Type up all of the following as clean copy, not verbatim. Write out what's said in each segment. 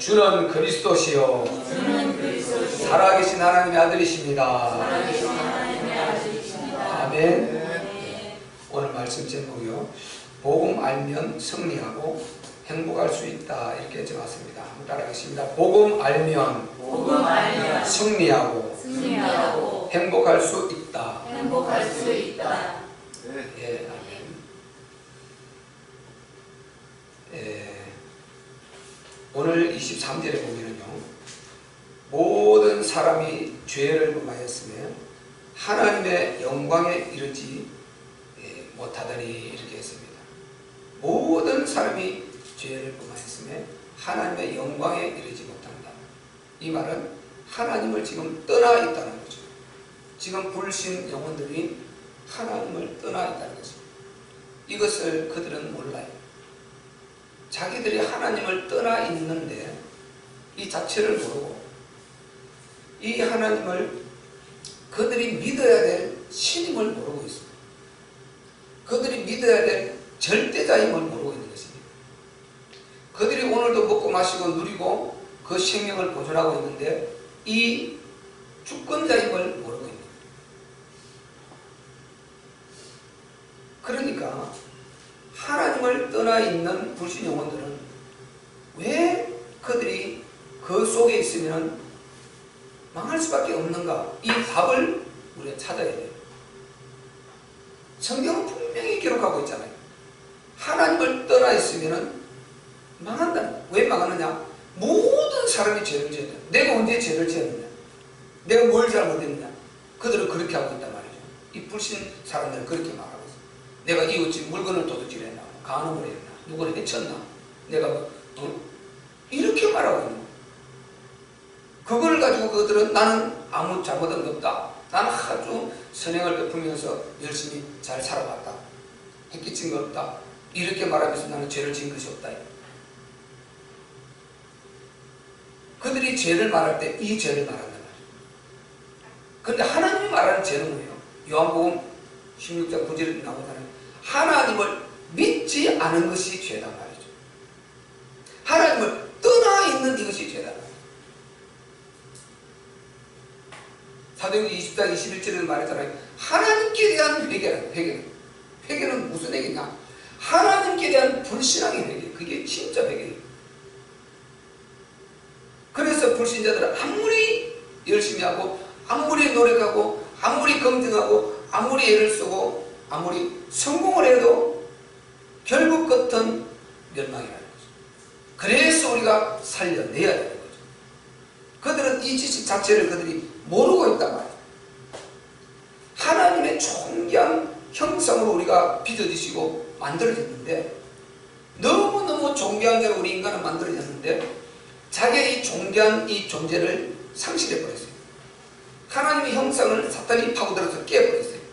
주는 그리스도시요 살아계신 하나님의 아들이십니다. 아멘. 오늘 말씀 제목이요, 복음 알면 승리하고 행복할 수 있다, 이렇게 적었습니다. 한번 따라하겠습니다. 복음 알면 승리하고 행복할 수 있다. 예, 아멘. 오늘 23절에 보면은요, 모든 사람이 죄를 범하였으며 하나님의 영광에 이르지 못하더니, 이렇게 했습니다. 모든 사람이 죄를 범하였으며 하나님의 영광에 이르지 못한다. 이 말은 하나님을 지금 떠나 있다는 거죠. 지금 불신 영혼들이 하나님을 떠나 있다는 것입니다. 이것을 그들은 몰라요. 자기들이 하나님을 떠나 있는데 이 자체를 모르고, 이 하나님을 그들이 믿어야 될 신임을 모르고 있습니다. 그들이 믿어야 될 절대자임을 모르고 있는 것입니다. 그들이 오늘도 먹고 마시고 누리고 그 생명을 보존하고 있는데 이 주권자임을 모르고 있는 거예요. 그러니까 하나님을 떠나 있는 불신 영혼들은 왜 그들이 그 속에 있으면 망할 수밖에 없는가? 이 답을 우리가 찾아야 돼요. 성경은 분명히 기록하고 있잖아요. 하나님을 떠나 있으면 망한다. 왜 망하느냐? 모든 사람이 죄를 지었다. 내가 언제 죄를 지었느냐? 내가 뭘 잘못했느냐? 그들은 그렇게 하고 있단 말이죠. 이 불신 사람들은 그렇게 말하고 있어요. 내가 이웃집 물건을 도둑질 했나? 간음을 했나? 누구를 해쳤나? 내가 이렇게 말하고 있는 거예요. 그걸 가지고 그들은 나는 아무 잘못한 거 없다. 나는 아주 선행을 베풀면서 열심히 잘 살아왔다. 해끼친 거 없다. 이렇게 말하면서 나는 죄를 지은 것이 없다. 그들이 죄를 말할 때 이 죄를 말한단 말이에요. 그런데 하나님이 말하는 죄는 뭐예요? 요한복음 16장 9절에 나오잖아요. 하나님을 믿지 않은 것이 죄다 말이죠. 하나님을 떠나 있는 이것이 죄다 말이죠. 사도행전 20장 21절에는 말했잖아요. 하나님께 대한 회개는 무슨 회개냐? 하나님께 대한 불신앙의 회개. 그게 진짜 회개예요. 그래서 불신자들은 아무리 열심히 하고 아무리 노력하고 아무리 검증하고 아무리 애를 쓰고 아무리 성공을 해도 결국 끝은 멸망이라는 거죠. 그래서 우리가 살려내야 되는 거죠. 그들은 이 지식 자체를 그들이 모르고 있단 말이에요. 하나님의 존귀한 형상으로 우리가 빚어지시고 만들어졌는데, 너무너무 존귀한 대로 우리 인간은 만들어졌는데 자기의 이 존귀한 이 존재를 상실해버렸어요. 하나님의 형상을 사탄이 파고들어서 깨버렸어요.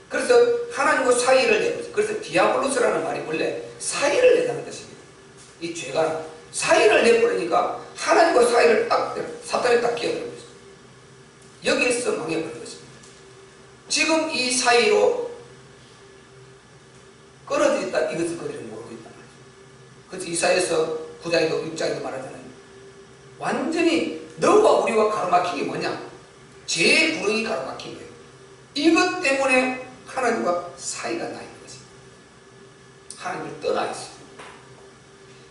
그래서 하나님과 사이를 내버렸어요. 그래서 디아블로스라는 말이 원래 사이를 내다는 것입니다. 이 죄가 사이를 내버리니까 하나님과 사이를 딱 사탄이 딱 깨버렸어요. 여기에서 망해버린 것입니다. 지금 이 사이로 끊어져 있다, 이것을 그들이 모르고 있단 말이에요. 그래서 이사야서 9장에도 6장에도 말하잖아요. 완전히 너와 우리와 가로막힌 게 뭐냐? 죄의 구렁이 가로막힌 거예요. 이것 때문에 하나님과 사이가 나 있는 것입니다. 하나님을 떠나 있어요.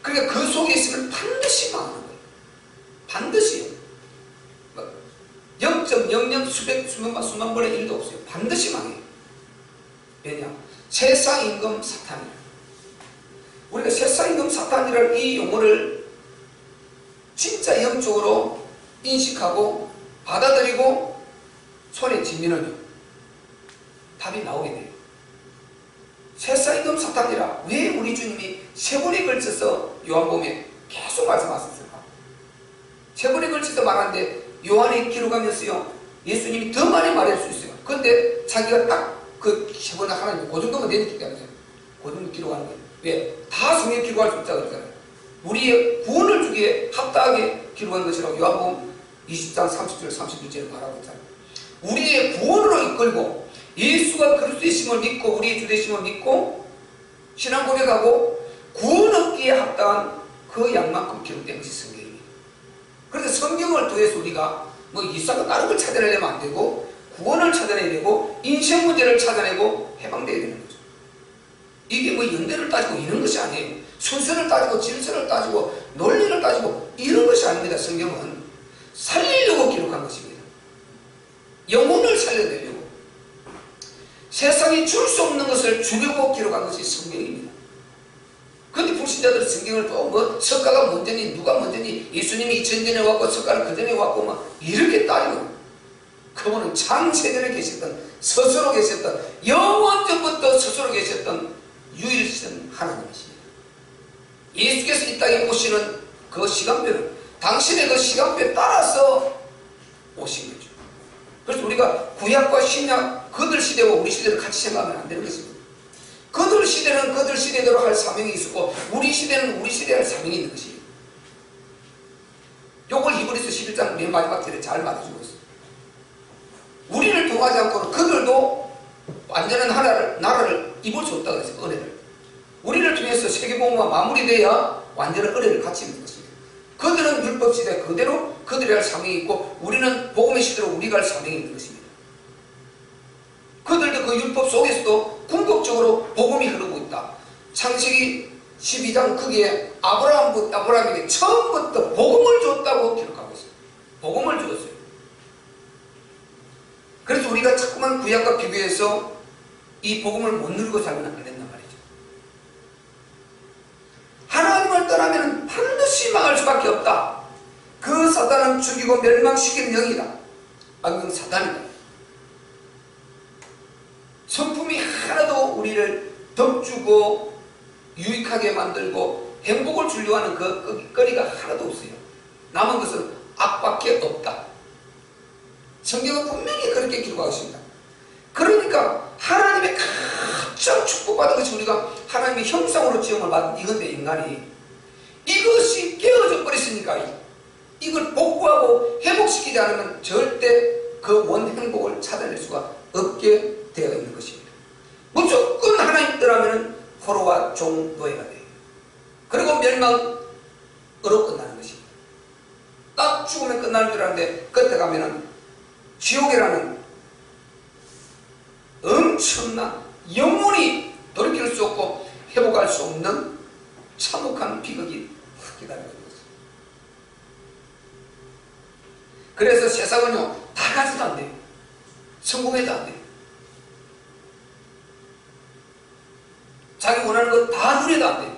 그러니까 그 속에 있으면 반드시 망하는 거예요. 반드시요. 0.00 수만 번의 1도 없어요. 반드시 망해요. 왜냐? 세상임금 사탄이에요. 우리가 세상임금 사탄이라는 이 용어를 진짜 영적으로 인식하고 받아들이고 손에 쥐면은요, 답이 나오게 돼요. 세상임금 사탄이라 왜 우리 주님이 세 번에 걸쳐서 요한복음에 계속 말씀하셨을까? 세 번에 걸쳐서 말하는데 요한이 기록하면서요, 예수님이 더 많이 말할 수 있어요. 그런데 자기가 딱 그 세 번에 하나님 그 정도만 되니까 때문에 그 정도 기록하는 거예요. 왜? 다 성경 기록할 수 있다고 그러잖아요. 우리의 구원을 주기에 합당하게 기록한 것이라고 요한복음 20장 30절 31절에 말하고 있잖아요. 우리의 구원으로 이끌고 예수가 그리스도이심을 믿고 우리의 주되심을 믿고 신앙 고백하고 구원 얻기에 합당한 그 양만큼 기록된 것이 성경입니다. 성경을 통해서 우리가 뭐 이상한 다른 걸 찾아내려면 안 되고 구원을 찾아내야 되고 인생 문제를 찾아내고 해방돼야 되는 거죠. 이게 뭐 연대를 따지고 이런 것이 아니에요. 순서를 따지고 질서를 따지고 논리를 따지고 이런 것이 아닙니다. 성경은 살리려고 기록한 것입니다. 영혼을 살려내려고, 세상이 줄 수 없는 것을 주려고 기록한 것이 성경입니다. 그런데 불신자들은 성경을 또 뭐 석가가 먼저니 누가 먼저니 예수님이 2000년에 왔고 석가는 그 전에 왔고 막 이렇게 따지고, 그분은 창세전에 계셨던, 스스로 계셨던, 영원전부터 스스로 계셨던 유일신 하나님이십니다. 예수께서 이 땅에 오시는 그 시간표는 당신의 그 시간표에 따라서 오신 거죠. 그래서 우리가 구약과 신약, 그들 시대와 우리 시대를 같이 생각하면 안 되는 것입니다. 그들 시대는 그들 시대대로 할 사명이 있었고 우리 시대는 우리 시대에 할 사명이 있는 것이에요. 요걸 히브리서 11장 맨 마지막 절에 잘 말해주고 있어요. 우리를 통하지 않고는 그들도 완전한 나라를 입을 수 없다고 했어요. 은혜를. 우리를 통해서 세계복음화 마무리돼야 완전한 은혜를 같이 입는 것입니다. 그들은 율법시대 그대로 그들이 할 사명이 있고 우리는 복음의 시대로 우리가 할 사명이 있는 것입니다. 그들도 그 율법 속에서도 궁극적으로 복음이 흐르고 있다. 창세기 12장 거기에 아브라함에게 처음부터 복음을 줬다고 기록하고 있어요. 복음을 주었어요. 그래서 우리가 자꾸만 구약과 비교해서 이 복음을 못 누리고 살면 안 된단 말이죠. 하나님을 떠나면 반드시 망할 수밖에 없다. 그 사단은 죽이고 멸망시키는 영이다. 악령 사단이다. 성품이 하나도 우리를 덕주고 유익하게 만들고 행복을 주려고 하는 그 거리가 하나도 없어요. 남은 것은 악밖에 없다. 성경은 분명히 그렇게 기록하고 있습니다. 그러니까 하나님의 가장 축복받은 것이 우리가 하나님의 형상으로 지음을 받은 이건데, 인간이 이것이 깨어져 버렸으니까 이걸 복구하고 회복시키지 않으면 절대 그 원 행복을 찾아낼 수가 없게 되어 있는 것입니다. 무조건 하나님 떠나면 포로와 종 노예가 돼요. 그리고 멸망으로 끝나는 것입니다. 딱 죽으면 끝나는 줄 알았는데 그때 가면은 지옥이라는 엄청난 영원히 돌이킬 수 없고 회복할 수 없는 참혹한 비극이 기다리고 있는 것입니다. 그래서 세상은요, 다 가져도 안 돼요. 성공해도 안 돼요. 자기 원하는 거 다 누려도 안 돼요.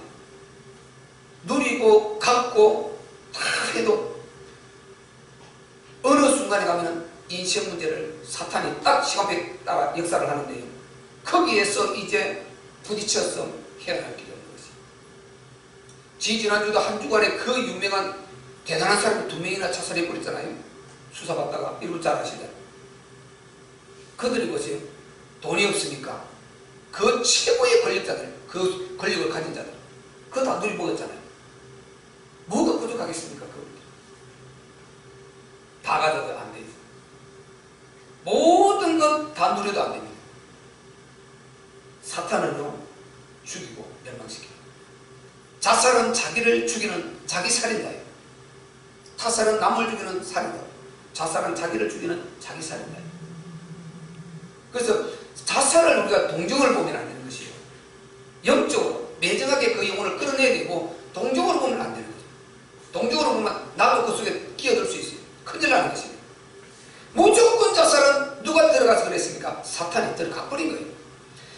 누리고 갖고 다 해도 어느 순간에 가면은 인생 문제를 사탄이 딱 시간표에 따라 역사를 하는데요, 거기에서 이제 부딪혀서 헤어날 길이 없는 것입니다. 지난주도 한 주간에 그 유명한 대단한 사람이 2명이나 자살해버렸잖아요. 수사받다가. 이걸 잘 아시잖아요. 그들이 보세요. 돈이 없으니까 그 최고의 권력자들, 그 권력을 가진 자들, 그거 다 누리먹었잖아요. 뭐가 부족하겠습니까? 그분들 다 가져도 안 돼요. 모든 것 다 누려도 안 됩니다. 사탄은요, 죽이고 멸망시켜요. 자살은 자기를 죽이는 자기 살인자예요. 타살은 남을 죽이는 살인자, 자살은 자기를 죽이는 자기 살인자예요. 그래서 자살을 우리가 동정을 보면 안 되는 것이에요. 영적으로 매정하게 그 영혼을 끌어내야 되고, 동정으로 보면 안 되는 거죠. 동정으로 보면 나도 그 속에 끼어들 수 있어요. 큰일 나는 것입니다. 무조건 자살은 누가 들어가서 그랬습니까? 사탄이 들어가 버린 거예요.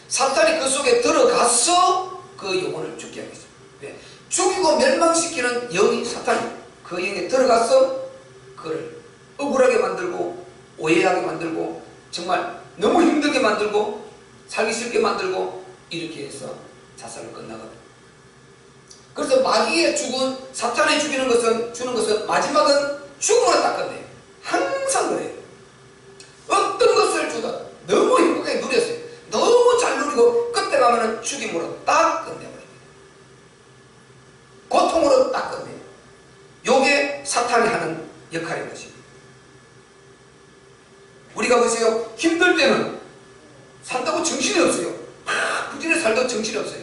사탄이 그 속에 들어가서 그 영혼을 죽게 하겠어요. 네. 죽이고 멸망시키는 영이 사탄이 그 영에 들어가서 그를 억울하게 만들고 오해하게 만들고 정말 너무 힘들게 만들고 살기 싫게 만들고 이렇게 해서 자살을 끝나거든요. 그래서 마귀의 죽은, 사탄이 주는 것은 마지막은 죽음으로 딱 끝내요. 항상 그래요. 어떤 것을 주든 너무 행복하게 누렸어요. 너무 잘 누리고 끝에 가면은 죽임으로 딱 끝내버립니다. 고통으로 딱 끝내요. 요게 사탄이 하는 역할인 것입니다. 우리가 보세요. 힘들 때는 산다고 정신이 없어요. 막 부지런히 살도 정신이 없어요.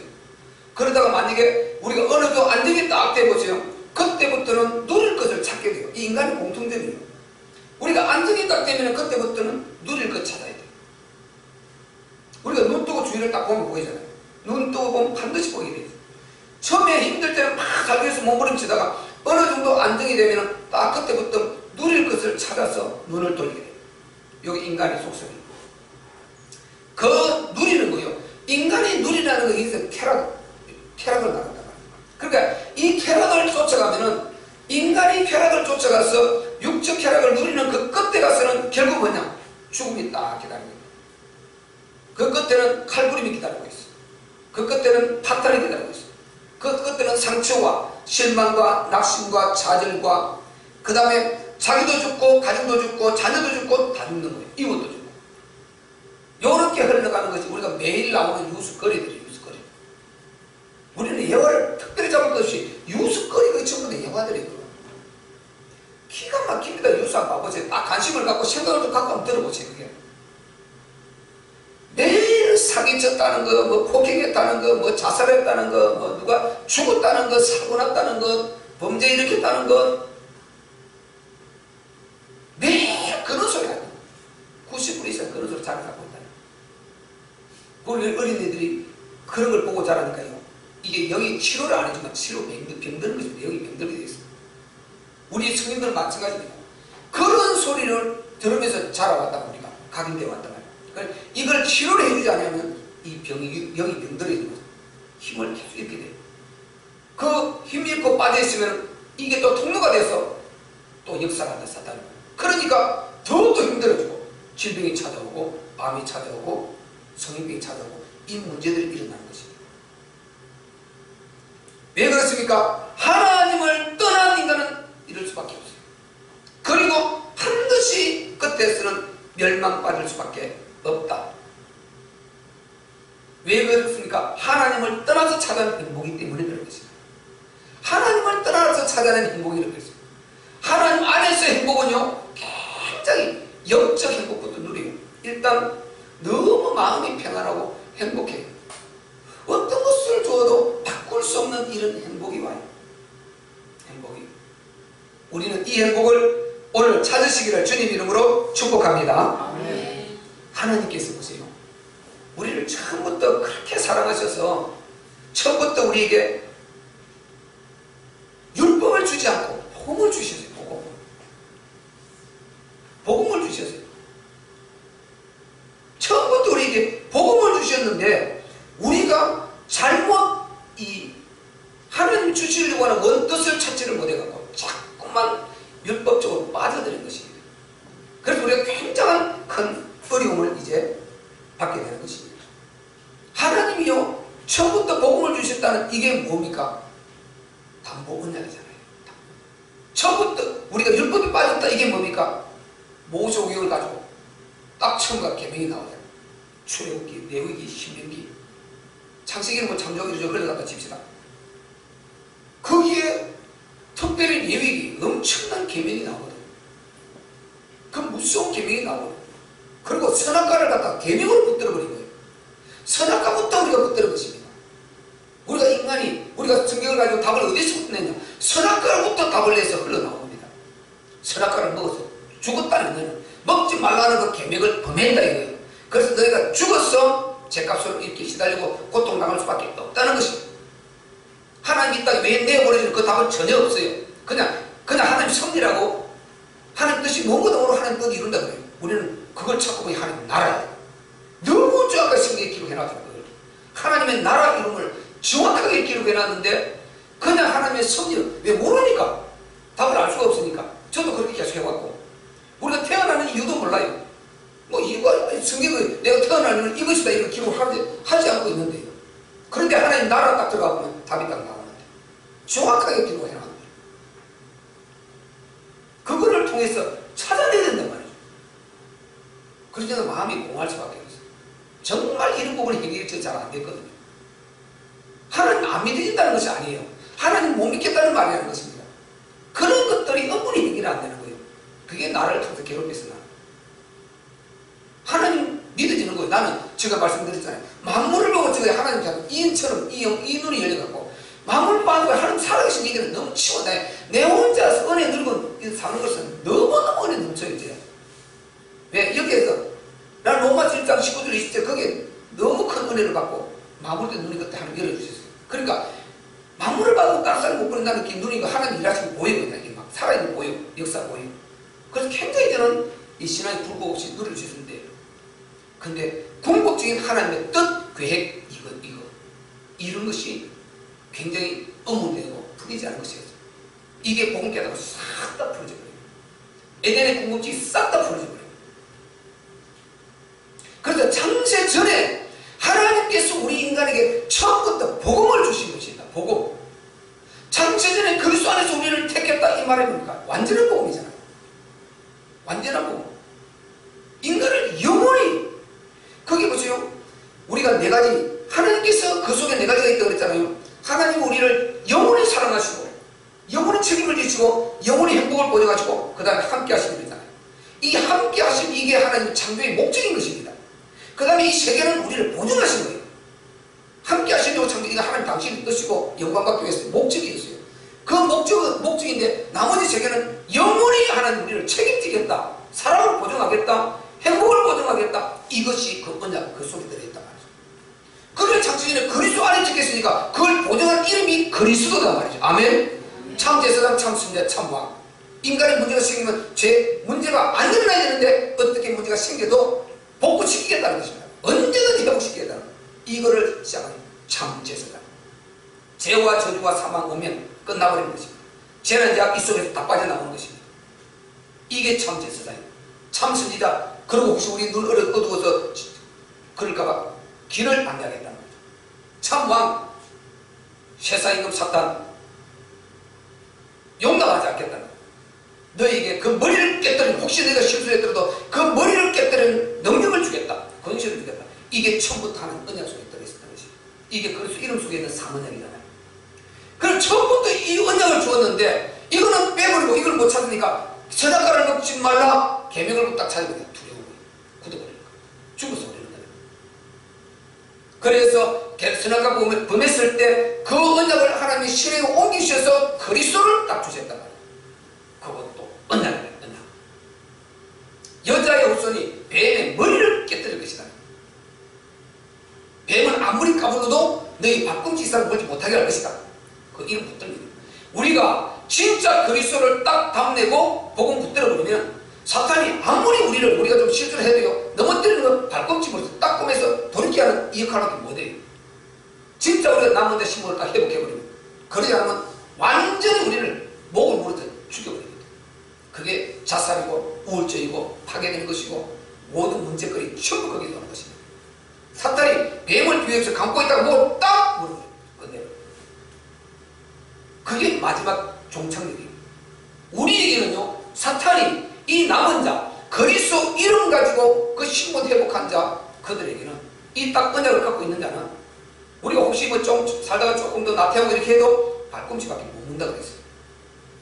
그러다가 만약에 우리가 어느 정도 안정이 딱 돼보세요. 그때부터는 누릴 것을 찾게 어떻게 돼요? 이 인간의 공통점이에요. 우리가 안정이 딱 되면 그때부터는 누릴 것 찾아야 돼요. 우리가 눈 뜨고 주위를 딱 보면 보이잖아요. 눈 뜨고 보면 반드시 보게 돼요. 처음에 힘들 때는 막 살기 위해서 몸부림치다가 어느 정도 안정이 되면 딱 그때부터 누릴 것을 찾아서 눈을 돌리게 돼요. 여기 인간의 속성이에요. 그 누리는 거요. 인간이 누리라는 게 있어요. 쾌락을 나간다 말이에요. 그러니까 이 쾌락을 쫓아가면은 인간이 쾌락을 쫓아가서 육적 쾌락을 누리는 그 끝에 가서는 결국 뭐냐? 죽음이 딱 기다리고 있다. 그 끝에는 칼부림이 기다리고 있어. 그 끝에는 파탄이 기다리고 있어. 그 끝에는 상처와 실망과 낙심과 좌절과 그 다음에 자기도 죽고 가정도 죽고 자녀도 죽고 다 죽는 거예요. 이웃도 죽고. 요렇게 흘러가는 것이 우리가 매일 나오는 유수거리들이에요. 유수거리. 우리는 예화를 특별히 잡을 것 없이 유수거리가 전부 다 예화들이거든요. 기가 막힙니다. 유수 한번 봐보세요. 딱 관심을 갖고 생각을 좀 갖고 한번 들어보세요. 그게. 매일 사기쳤다는 거, 뭐 폭행했다는 거, 뭐 자살했다는 거, 뭐 누가 죽었다는 거, 사고 났다는 거, 범죄 일으켰다는 거. 매일 그런 소리 하죠. 90% 이상 그런 소리 잘 하고 있다. 우리 어린이들이 그런 걸 보고 자라니까요. 이게 여기 치료를 안 해주면 치료 병드는 것입니다. 여기 병들게 되어 있습니다. 우리 성인들은 마찬가지입니다. 그런 소리를 들으면서 자라왔다 우리가 각인되어 왔단 말이에요. 그러니까 이걸 치료를 해주지 않으면 이 병이 여기 병들어 있는 거죠. 힘을 계속 잃게 돼요. 그 힘 잃고 빠져 있으면 이게 또 통로가 돼서 또 역사가 안 됐었다는 거예요. 그러니까 더욱더 힘들어지고 질병이 찾아오고 암이 찾아오고 성인병이 찾아오고 이 문제들이 일어나는 것입니다. 왜 그렇습니까? 하나님을 떠난 인간은 이럴 수밖에 없어요. 그리고 반드시 끝에서는 멸망받을 수밖에 없다. 왜 그렇습니까? 하나님을 떠나서 찾아낸 행복이기 때문에 그런 것입니다. 하나님을 떠나서 찾아낸 행복이 이렇게 있습니다. 하나님 안에서의 행복은요 굉장히 영적 행복부터 누려요. 일단 너무 마음이 평안하고 행복해요. 어떤 것을 줘도 바꿀 수 없는 이런 행복이 와요. 행복이. 우리는 이 행복을 오늘 찾으시기를 주님 이름으로 축복합니다. 아멘. 하나님께서 보세요. 우리를 처음부터 그렇게 사랑하셔서 처음부터 우리에게 율법을 주지 않고 복음을 주셨어요. 복음을 주셨어요. 처음부터 우리에게 복음을 주셨는데 우리가 잘못 이 하나님 주시려고 하는 원뜻을 찾지를 못해갖고 자꾸만 율법적으로 빠져드는 것입니다. 그래서 우리가 굉장한 큰 어려움을 이제 받게 되는 것입니다. 하나님이요 처음부터 복음을 주셨다는 이게 뭡니까? 담보 언약이잖아요. 처음부터 우리가 율법에 빠졌다 이게 뭡니까? 모세오경을 가지고 딱 처음과 계명이 나오잖아요. 출애굽기, 레위기, 신명기, 창세기는 뭐 창조기로 좀 흘러갔다 칩시다. 거기에 특별히 레위기 엄청난 계명이 나오거든요. 그 무서운 계명이 나오거든요. 그리고 선악과를 갖다 계명으로 붙들어버린 거예요. 선악과부터 우리가 붙들어 것입니다. 우리가 인간이 우리가 성경을 가지고 답을 어디서 냈냐? 선악과로부터 답을 내서 흘러나옵니다. 선악과를 먹어서 죽었다는 거는 먹지 말라는 그 계명을 범했다 이거예요. 그래서 너희가 죽었어 죄값으로 이렇게 시달리고 고통당할 수밖에 없다는 것입니다. 하나님 이 땅에 왜 내버려지는 그 답은 전혀 없어요. 그냥 하나님 섭리라고 하나님 뜻이 뭔가도 모르고 하나님 뜻을 이룬다 그래요. 우리는 그걸 찾고 보니 하나님 나라예요. 너무 정확하게 성경에 기록해놨어요. 하나님의 나라 이름을 정확하게 기록해놨는데 그냥 하나님의 섭리를 왜 모르니까 답을 알 수가 없으니까 저도 그렇게 계속 해왔고 우리가 태어나는 이유도 몰라요. 뭐 이거 성경을 내가 태어나면 이것이다 이런 기록을 하지 않고 있는데요. 그런데 하나님 나라 딱 들어가 보면 답이 딱 나오는데 정확하게 기록을 해놨는 거예요. 그거를 통해서 찾아내야 된단 말이죠. 그래서 마음이 공할 수밖에 없어요. 정말 이런 부분이 해결이 잘 안 됐거든요. 하나님 안 믿어진다는 것이 아니에요. 하나님 못 믿겠다는 말이라는 것입니다. 그런 것들이 너무나 해결이 안 되는 거예요. 그게 나를 통해서 괴롭혀서 나는 하나님 믿어지는 거예요. 나는 제가 말씀드렸잖아요. 만물을 보고 제가 하나님 잡고 이처럼 이 눈이 열려갖고 마음을 빠지고 하나님 살아계신 얘기는 넘치고 내 혼자서 은혜 늙은 사는 것은 너무너무 은혜 넘쳐요. 이제 왜 여기에서 난 로마 7장 19절 20절 거기에 너무 큰 은혜를 받고 마무리된 눈이 그때 하나님 열어주셨어요. 그러니까 마무리를 받고 다른 사람 못 보낸다는 게 눈이 하나님 일하시고 보이거든요. 이게 막 살아있는 보여, 역사 보여. 그래서 굉장히 저는 이 신앙의 불법 없이 누릴 수 있는데, 근데 궁극적인 하나님의 뜻, 계획, 이런 것이 굉장히 의문되고 풀리지 않은 것이었어요. 이게 복음 깨닫고 싹 다 풀어져 버려요. 에덴의 궁극증이 싹 다 풀어져 버려요. 그래서 창세 전에 하나님께서 우리 인간에게 처음부터 복음을 주신 것이다. 복음. 창세 전에 그리스도 안에서 우리를 택했다 이 말이 뭡니까? 완전한 복음이잖아요. 완전한 복음. 인간을 영원히, 거기 보세요. 우리가 네 가지, 하나님께서 그 속에 네 가지가 있다고 그랬잖아요. 하나님 우리를 영원히 사랑하시고 영원히 책임을 지시고 영원히 행복을 보여가지고 그 다음에 함께 하시는 거잖아요. 이 함께 하심, 이게 하나님 창조의 목적인 것입니다. 그 다음에 이 세계는 우리를 보존하시는 거예요. 함께 하시려고 창조, 이거 하나님 당신의 뜻이고 영광받기 위해서 목적이 있어요. 그 목적인데 나머지 세계는 영원히 하나님 우리를 책임지겠다, 사랑을 보존하겠다, 행복을 보존하겠다, 이것이 그 언약 그 속에 들어있단 말이죠. 그러면 창세전에 그리스도 안에 적혔으니까 그걸 보존한 이름이 그리스도다 말이죠. 아멘. 참제사장, 참순자, 참왕. 인간의 문제가 생기면 제 문제가 안 일어나야 되는데 어떻게 문제가 생겨도 복구시키겠다는 것입니다. 언제든지 회복시키겠다는 것. 이거를 시작하는 참제사장. 죄와 저주와 사망 오면 끝나버리는 것입니다. 죄는 이제 이 속에서 다 빠져나오는 것입니다. 이게 참제사장이에요. 참선지자. 그리고 혹시 우리 눈 어두워서 그럴까봐 길을 안내하겠다는 거죠. 참왕. 세상임금 사탄 용납하지 않겠다는 거예요. 너에게 그 머리를 깨뜨리는, 혹시 내가 실수했더라도 그 머리를 깨뜨리는 능력을 주겠다, 권세를 주겠다. 이게 처음부터 하는 언약 속에 들어있었던 것이에요. 이게 그래서 이름 속에 있는 삼언약이잖아요. 그럼 처음부터 이 언약을 주었는데 이거는 빼버리고 이걸 못 찾으니까 선악과를 먹지 말라 계명을 딱 찾으면 두려운 거예요. 굳어버리는 거예요. 죽어서 버리는 거예요. 그래서 선악과 범했을 때 그 언약을 하나님이 실행에 옮기셔서 그리스도를 딱 주셨단 말이에요. 그것도 언약이에요. 언약. 여자의 후손이 뱀의 머리를 깨뜨릴 것이다. 뱀은 아무리 까불어도 너희 발꿈치 이상을 보지 못하게 할 것이다. 그 이름 붙들리는 거예요. 우리가 진짜 그리스도를 딱 담내고 복음 붙들어버리면 사탄이 아무리 우리가 좀 실수를 해도요, 넘어뜨리는 거 발꿈치로 딱 꼬매서 돌이키게 하는 이 역할밖에 못해요. 진짜 우리가 남은 데 신분을 딱 회복해버리면, 그러지 않으면 완전히 우리를 목을 물어서 죽여버립니다. 그게 자살이고 우울증이고 파괴되는 것이고 모든 문제거리 전부 거기에 오는 것입니다. 사탄이 뱀을 뒤에서 감고 있다가 목을 딱 물어버려요. 끝내버려요. 그게 마지막 종착역이에요. 우리에게는요, 사탄이 이 남은 자, 그리스도 이름 가지고 그 신분 회복한 자, 그들에게는 이 딱 언약을 갖고 있는 자는 우리가 혹시 뭐 좀 살다가 조금 더 나태하고 이렇게 해도 발꿈치밖에 못 문다 그랬어요.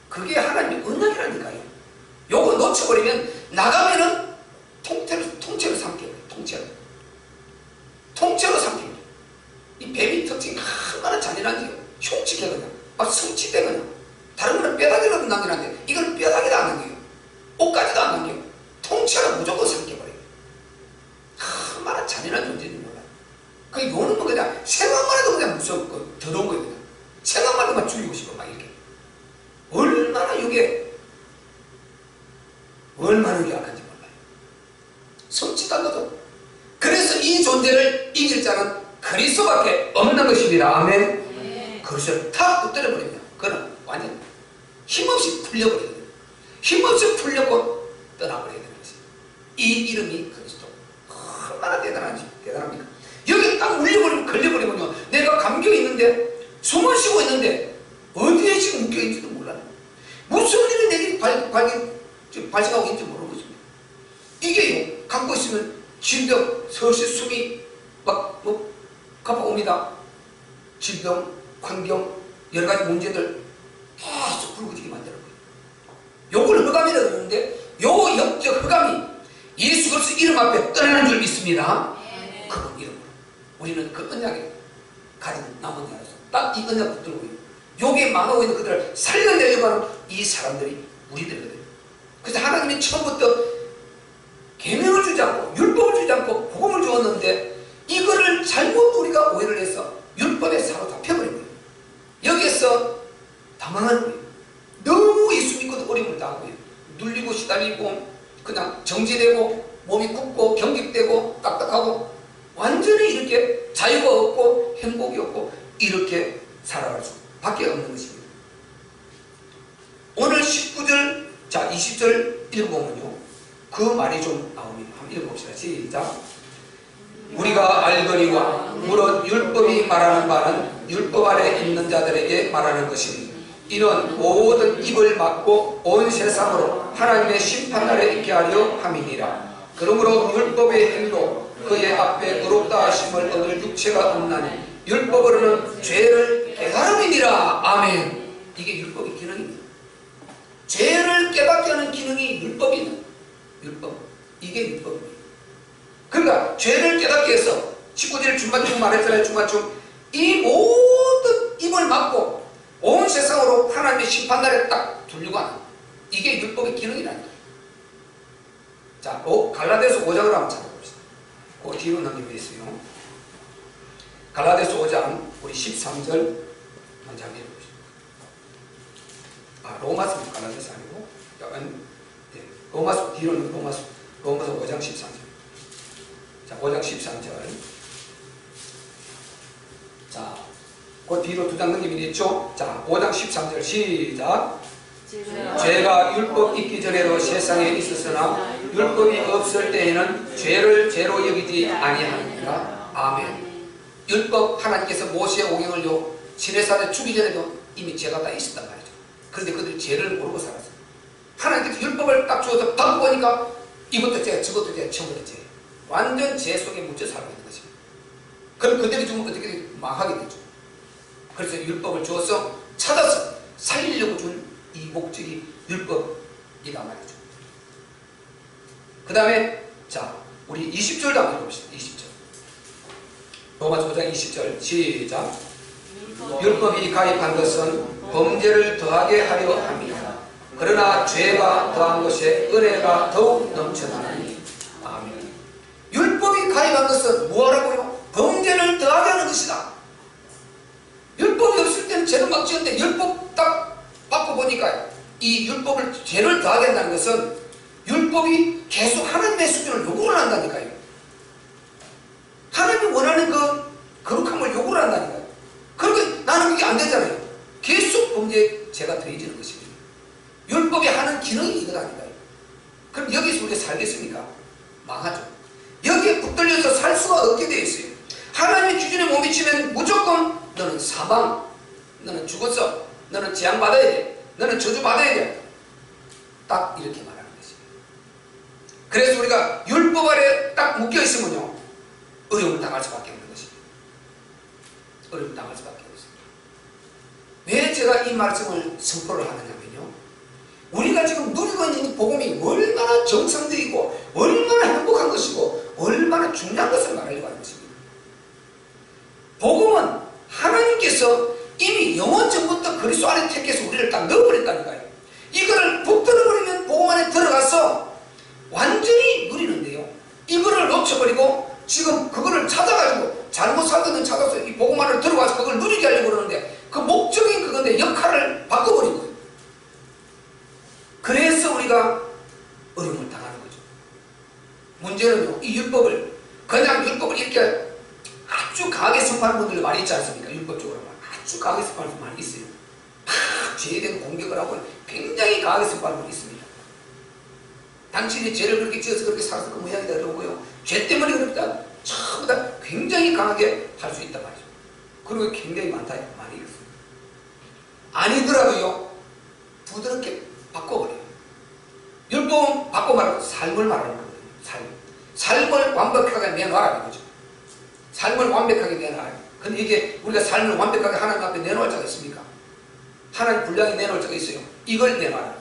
그게 하나님의 언약이라니까요. 요거 놓쳐버리면 나가면은 통째로 삼켜요. 통째로 삼켜요. 이 뱀이 특징이 얼마나 잔인한지요. 흉측해 그냥. 막 성취돼 그냥. 다른 거는 뼈다귀라도 남겨놨는데 이거는 뼈다귀도 안 남겨요. 옷까지도 안 남겨요. 통째로 무조건 삼켜버려요. 얼마나 잔인한 존재인지 몰라요. 그 요는 뭐 그냥 생각만 해도 그냥 무섭고 더러운 거예요. 그냥. 생각만 해도 막 죽이고 싶어 막 이렇게. 얼마나 이게 약한지 몰라요. 성취한 거죠. 그래서 이 존재를 이길 자는 그리스도밖에 없는 것입니다. 아멘. 네. 그리스도를 탁 붙들어버리면 그는 완전 힘없이 풀려버리거든요. 힘없이 풀렸고 떠나버려야 되는 것입니다. 이 이름이 그리스도. 얼마나 대단합니까? 여기 딱 울려버리면, 걸려버리면요, 내가 감격이 있는데, 숨을 쉬고 있는데 어디에 지금 묶여있는지도 몰라요. 무슨 일이 내게 발생하고 있는지 모르는 것입니다. 이게요, 갖고 있으면 질병, 서시 숨이 막 갚아옵니다. 질병, 환경, 여러 가지 문제들 계속 붉어지게 만드는 거예요. 요걸 흑암이라고 그러는데, 요 영적 흑암이 예수 그리스도 이름 앞에 떠나는 줄 믿습니다. 그분 이름으로 우리는 그 언약에 가진 남은 자로서 딱 이 언약 붙들고 있는 욕에 망하고 있는 그들을 살려내려고 하는 이 사람들이 우리들이거든요. 그래서 하나님이 처음부터 계명을 주지 않고 율법을 주지 않고 복음을 주었는데 이거를 잘못 우리가 오해를 해서 율법에 사로잡혀버린 거예요. 여기에서 당황하는 거예요. 너무 예수 믿고도 어려움을 당하고요. 눌리고 시달리고 그냥 정지되고 몸이 굽고 경직되고 딱딱하고 완전히 이렇게 자유가 없고 행복이 없고 이렇게 살아갈 수밖에 없는 것입니다. 오늘 19절, 자 20절 읽어보면요, 그 말이 좀 나옵니다. 한번 읽어봅시다. 시작. 우리가 알거니와 무릇 율법이 말하는 바는 율법 아래 있는 자들에게 말하는 것이니 이는 모든 입을 막고 온 세상으로 하나님의 심판날에 있게 하려 함이니라. 그러므로 율법의 행도 그의 앞에 의롭다 하심을 얻을 육체가 없나니 율법으로는 죄를 깨달음이니라. 아멘. 이게 율법의 기능입니다. 죄를 깨닫게 하는 기능이 율법이 있는 율법. 이게 율법입니다. 그러니까 죄를 깨닫게 해서 19절 중간중 말했잖아요. 중간중 이 모든 입을 막고 온 세상으로 하나님의 심판날에 딱 돌리고 하는 이게 율법의 기능이라니까요. 자, 갈라디아서 5장을 한번 찾아봅시다. 그 뒤로 넘기겠어요. 갈라디아서 5장 우리 13절 먼저 한번 읽어봅시다. 로마서 갈라디아서 아니고 네, 로마서 뒤로는 로마서 5장 13절. 자, 5장 13절. 자, 그 뒤로 두 장 넘기면 있죠? 자, 5장 13절 시작. 죄가 율법 있기 전에도 세상에 있었으나 율법이 없을 때에는 죄를 죄로 여기지 아니하니라. 아멘. 율법 하나님께서 모세의 오경을요 시내산에 주기 전에도 이미 죄가 다 있었단 말이죠. 그런데 그들이 죄를 모르고 살았어요. 하나님께서 율법을 딱 주어서 바꿔보니까 이것도 죄, 저것도 죄, 저것도 죄. 완전 죄 속에 묻혀 살고 있는 것입니다. 그럼 그들이 좀 어떻게 망하게 되죠. 그래서 율법을 주어서 찾아서 살리려고 준 이 목적이 율법이다 말이죠. 그 다음에 자 우리 20절도 한번 해봅시다. 20절 로마서 5장 20절 시작. 율법이 가입한 것은 범죄를 더하게 하려 합니다. 그러나 죄가 더한 것에 은혜가 더욱 넘쳐나니. 아멘. 율법이 가입한 것은 뭐하라고요? 범죄를 더하게 하는 것이다. 율법이 없을 때는 죄를 막 지었는데 율법 딱 바꿔보니까 이 율법을 죄를 더하게 한다는 것은 율법이 계속 하나님의 수준을 요구를 한다니까요. 하나님이 원하는 그 거룩함을 요구를 한다니까요. 그러니까 나는 그게 안 되잖아요. 계속 범죄에 죄가 더해지는 것입니다. 율법이 하는 기능이 이거다니까요. 그럼 여기서 우리가 살겠습니까? 망하죠. 여기에 붙들려서 살 수가 없게 되어 있어요. 하나님의 기준에 못 미치면 무조건 너는 사망, 너는 죽었어, 너는 재앙받아야 돼, 너는 저주받아야 돼. 딱 이렇게 말하는 것입니다. 그래서 우리가 율법 아래 딱 묶여있으면요 어려움을 당할 수밖에 없는 것입니다. 어려움을 당할 수밖에 없습니다. 왜 제가 이 말씀을 선포를 하느냐면요, 우리가 지금 누리고 있는 이 복음이 얼마나 정상적이고 얼마나 행복한 것이고 얼마나 중요한 것을 말하려고 하는 것입니다. 복음은 하나님께서 이미 영원 전부터 그리스도 안에 택해서 우리를 딱 넣어버렸다니까요. 이거를 붙들어버리면 복음 안에 들어가서 완전히 누리는데요, 이거를 놓쳐버리고 지금 그거를 찾아가지고 잘못 살던 찾아서 이 복음 안으로 들어가서 그걸 누리게 하려고 그러는데 그 목적이 그건데 역할을 바꿔버린 거예요. 그래서 우리가 어려움을 당하는 거죠. 문제는요, 이 율법을 그냥 율법을 이렇게 아주 강하게 선포하는 분들 많이 있지 않습니까? 율법적으로 아주 강하게 선포하는 분 많이 있어요. 막 죄에 대한 공격을 하고 굉장히 강하게 선포하는 분이 있습니다. 당신이 죄를 그렇게 지어서 그렇게 살아서 그 모양이다 그러고요, 죄 때문에 그렇다, 전부 다 굉장히 강하게 할 수 있단 말이죠. 그리고 굉장히 많다, 많이 있습니다. 아니더라도요 부드럽게 바꿔버려요. 율법은 바꿔 말하고 삶을 말하는 거예요. 삶을 완벽하게 내놔라 이거죠. 삶을 완벽하게 내놔라. 근데 이게 우리가 삶을 완벽하게 하나님 앞에 내놓을 자가 있습니까? 하나님 분량에 내놓을 자가 있어요. 이걸 내놔라.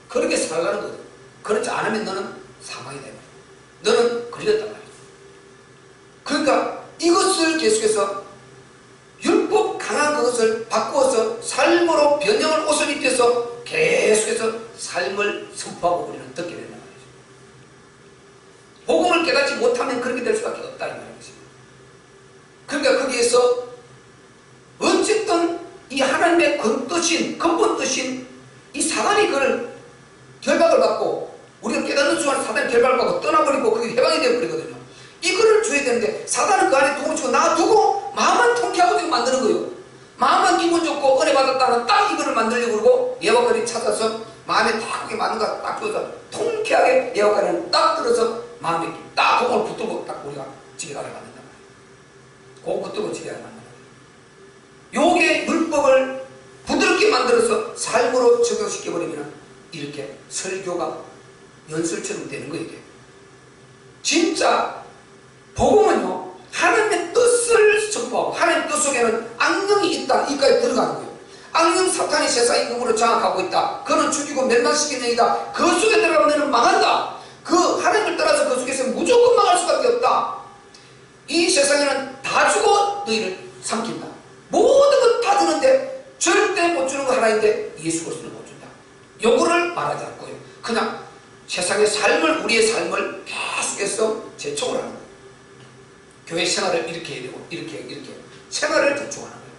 그렇게 살라는 거죠. 그렇지 않으면 너는 사망이 되는 거예요. 너는 걸렸단 말이죠. 그러니까 이것을 계속해서 율법 강한 그것을 바꾸어서 삶을 연령을 옷을 입혀서 계속해서 삶을 선포하고 우리는 듣게 된단 말이죠. 복음을 깨닫지 못하면 그렇게 될 수밖에 없다 이 말인 것입니다. 그러니까 거기에서 어쨌든 이 하나님의 근본 뜻인 이 사단이 그걸 결박을 받고 우리가 깨닫는 순간 사단이 결박을 받고 떠나버리고 그게 해방이 되어버리거든요. 이거를 줘야 되는데 사단은 그 안에 두고 치고 놔두고 마음만 통쾌하고 만드는 거예요. 마음만 기분 좋고 은혜 받았다는 딱 이거를 만들려고 그러고 예화관이 찾아서 마음에 딱 그게 맞는 거 딱 줘서 통쾌하게 예화관을 딱 들어서 마음에 딱 공을 붙들고 딱 우리가 집에 가려 만든단 말이에요. 공 붙들고 집에 가려 만든단 말이에요. 요게 율법을 부드럽게 만들어서 삶으로 적용시켜버리면 이렇게 설교가 연설처럼 되는 거예요. 진짜 복음은요 하나님의 뜻을 선포하고 하나님의 뜻 속에는 악령이 있다 이까지 들어가는 거예요. 악령 사탄이 세상 임금으로 장악하고 있다. 그는 죽이고 멸망시키는 영이다. 그 속에 들어가면 너는 망한다. 그 하나님을 따라서 그 속에서 무조건 망할 수밖에 없다. 이 세상에는 다 주고 너희를 삼킨다. 모든 것 다 주는데 절대 못 주는 거 하나인데 예수 그리스도는 못 준다. 요거를 말하지 않고요. 그냥 세상의 삶을 우리의 삶을 계속해서 재촉을 하는 거예요. 교회 생활을 이렇게 해야 되고 이렇게 생활을 재촉하는 거예요.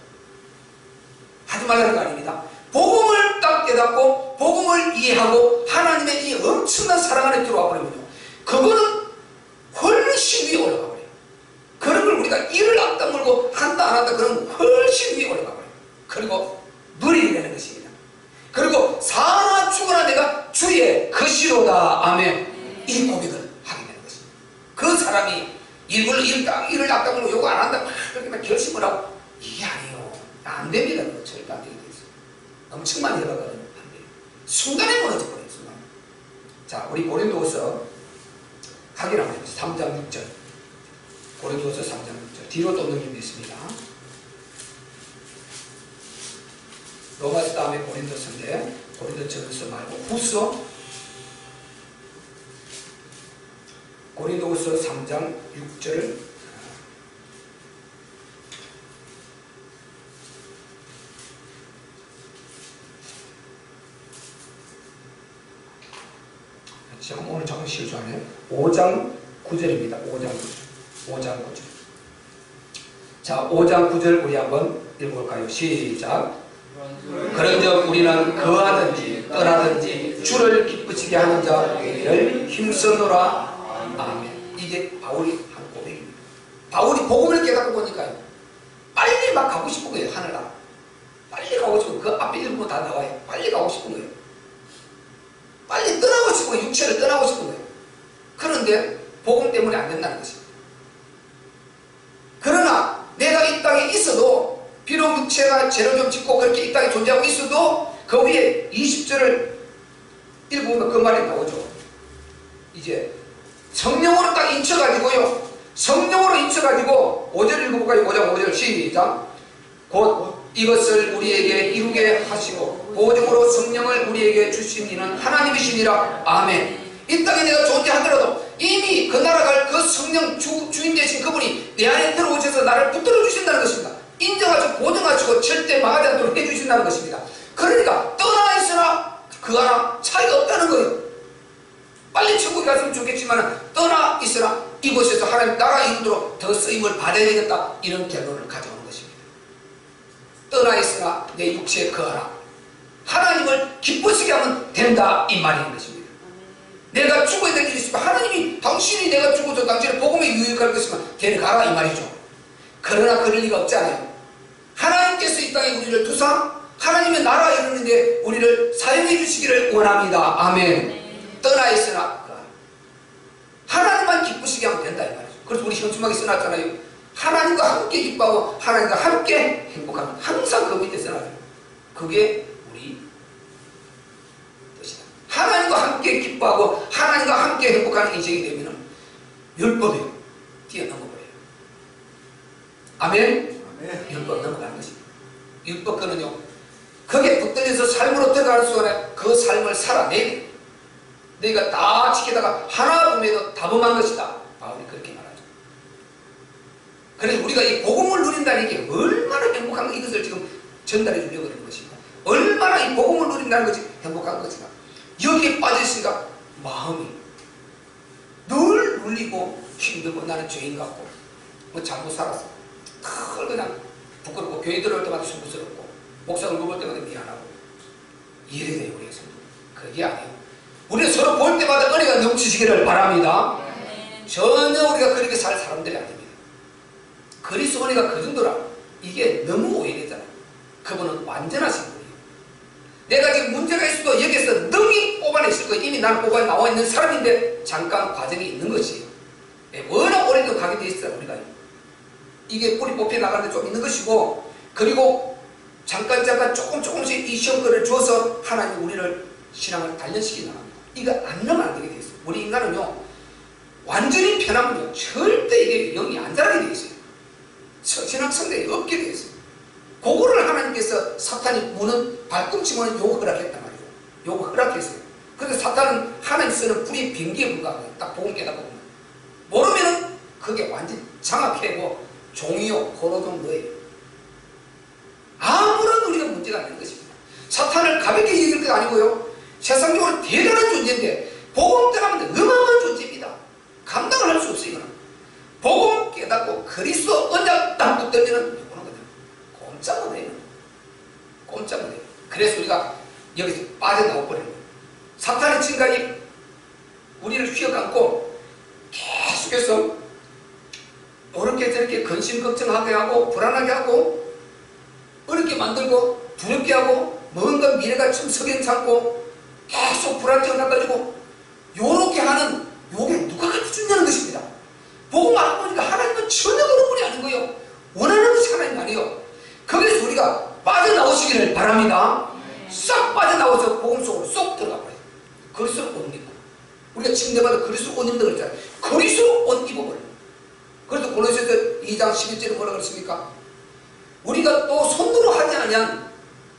하지 말라는 거 아닙니다. 복음을 딱 깨닫고 복음을 이해하고 하나님의 이 엄청난 사랑 안에 들어와 버리면요 그거는 훨씬 위에 올라가 버려요. 그런 걸 우리가 이를 악다물고 한다 안 한다 그런 훨씬 위에 올라가 버려요. 그리고 누리게 되는 것입니다. 그리고 사나 죽으나 내가 주의 것이로다. 아멘. 이 고백을 하게 되는 것입니다. 그 사람이 이를 악다물고 요거 안 한다 그렇게 결심을 하고 이게 아니에요. 안 됩니다. 그거 절대 안 되게 돼 있어요. 엄청 많이 해봤거든요. 안 돼요. 순간에 무너져 버려요. 순간. 자, 우리 고린도후서 확인 한번 해보세요. 3장 6절. 고린도후서 3장 6절. 뒤로 또 넘기면 있습니다. 로마서 다음에 고린도서인데 고린도전서 말고 후서 고린도후서 3장 6절 지금 오늘 조금 실수하네. 5장 9절입니다. 5장 9절. 자, 5장 9절 우리 한번 읽어볼까요? 시작. 그런즉 우리는 거하든지 떠나든지 주를 기쁘시게 하는 자 되기를 힘쓰노라. 아멘. 이게 바울이 한 고백입니다. 바울이 복음을 깨닫고 보니까요 빨리 막 가고 싶은 거예요. 하늘나라 빨리 가고 싶은 거예요. 그 앞에 읽으면 다 나와요. 빨리 가고 싶은 거예요. 빨리 떠나고 싶은 거예요. 육체를 떠나고 싶은 거예요. 그런데 복음 때문에 안 된다는 것입니다. 그러나 내가 이 땅에 있어도 비록 육체가 죄를 좀 짓고 그렇게 이 땅에 존재하고 있어도 그 위에 20절을 읽으면 그 말이 나오죠. 이제 성령으로 딱 인쳐가지고요. 성령으로 인쳐가지고 5절 읽어볼까요? 5장 5절 시작. 곧 이것을 우리에게 이루게 하시고 보증으로 성령을 우리에게 주신 이는 하나님이시니라. 아멘. 이 땅에 내가 존재하더라도 이미 그 나라갈 그 성령 주인 되신 그분이 내 안에 들어오셔서 나를 붙들어 주신다는 것입니다. 인정하시고 보증하시고 절대 망하지 않도록 해주신다는 것입니다. 그러니까 떠나 있으나 그 하나 차이가 없다는 거예요. 빨리 천국에 갔으면 좋겠지만 떠나 있으나 이곳에서 하나님 나라 이름으로 더 쓰임을 받아야 되겠다 이런 결론을 가져오는 것입니다. 떠나 있으나 내 육체에 거하라. 하나님을 기쁘시게 하면 된다 이 말인 것입니다. 내가 죽어야 될 일이 있으면 하나님이 당신이 내가 죽어서 당신의 복음에 유익할 것이면 데려가라 이 말이죠. 그러나 그럴 리가 없잖아요. 하나님께서 이 땅에 우리를 두사 하나님의 나라 이루는데 우리를 사용해 주시기를 원합니다. 아멘. 떠나 있으나 하나님만 기쁘시게 하면 된다 이 말이죠. 그래서 우리 현수막에 써놨잖아요. 하나님과 함께 기뻐하고 하나님과 함께 행복하면 항상 그 밑에 써놨어요. 그게 우리 뜻이다. 하나님과 함께 기뻐하고 하나님과 함께 행복하는 인생이 되면 율법이 뛰어넘어 버려요. 아멘. 율법 넘어가는 것입니다. 율법 그는요 거기에 붙들려서 삶으로 들어가는 순간에 그 삶을 살아내야 돼. 너희가 다 지키다가 하나 보면 다범한 것이다. 바울이 그렇게 말하죠. 그래서 우리가 이 복음을 누린다는 게 얼마나 행복한 거 이것을 지금 전달해 주려고 하는 것입니다. 얼마나 이 복음을 누린다는 것이 행복한 것인가. 여기에 빠져있으니까 마음이 늘 눌리고 힘들고 나는 죄인 같고 뭐 잘못 살았어. 늘 그냥 부끄럽고 교회 들어올 때마다 수고스럽고 목사 얼굴 볼 때마다 미안하고 이래 돼요 우리의 성도. 그게 아니에요. 우리는 서로 볼 때마다 은혜가 넘치시기를 바랍니다. 전혀 우리가 그렇게 살 사람들이 아닙니다. 그리스도 은혜가 그 정도라. 이게 너무 오해되잖아. 그분은 완전하신 분이에요. 내가 지금 문제가 있어도 여기에서 능히 뽑아냈을 거예요. 이미 나는 뽑아 나와 있는 사람인데 잠깐 과정이 있는 것이에요. 워낙 오래도 가게 돼 있어요. 우리가 이게 뿌리 뽑혀 나가는데 좀 있는 것이고, 그리고 잠깐 조금씩 이 시험거리를 줘서 하나님 우리를 신앙을 단련시키 나갑니다. 이거 안 넣으면 안 되게 돼 있어요. 우리 인간은요 완전히 편하면요 절대 이게 영이 안 자라게 돼 있어요. 신앙 성장이 없게 돼 있어요. 그거를 하나님께서 사탄이 무는 발꿈치 무는 요거 허락했단 말이에요. 요거 허락했어요. 그래서 사탄은 하나님 쓰는 불이 변기에 불과해요. 딱 복음 깨닫고 보면 모르면은 그게 완전 장악해고 종이요 고로 정도예요. 아무런 우리가 문제가 안 되는 것입니다. 사탄을 가볍게 얘기할 게 아니고요, 세상적으로 대단한 존재인데 복음 깨닫는데 어마어마한 존재입니다. 감당을 할 수 없어요. 이거는 복음 깨닫고 그리스도 언약 딱 붙들면은 이거는 그냥 꼼짝 못해요. 꼼짝 못해요. 그래서 우리가 여기서 빠져나와 버리는 거예요. 사탄의 지금까지 우리를 휘어감고 계속해서 어렵게 저렇게 근심 걱정하게 하고 불안하게 하고 어렵게 만들고 두렵게 하고 뭔가 미래가 좀 석연찮고 계속 불안정해가지고 요렇게 하는 요게 누가 가르쳐주냐는 것입니다. 복음 알고 보니까 하나님은 전혀 그런 분이 아닌 거예요. 원하는 것이 하나님 아니에요. 거기서 우리가 빠져나오시기를 바랍니다. 싹 빠져나와서 복음 속으로 쏙 들어가 버려요. 그리스도 옷 입고 우리가 침대마다 그리스도 옷 입는다고 그랬잖아요. 그리스도 옷 입어버려요. 그래서 골로새서 2장 11절에 뭐라고 그랬습니까? 우리가 또 손으로 하지 아니한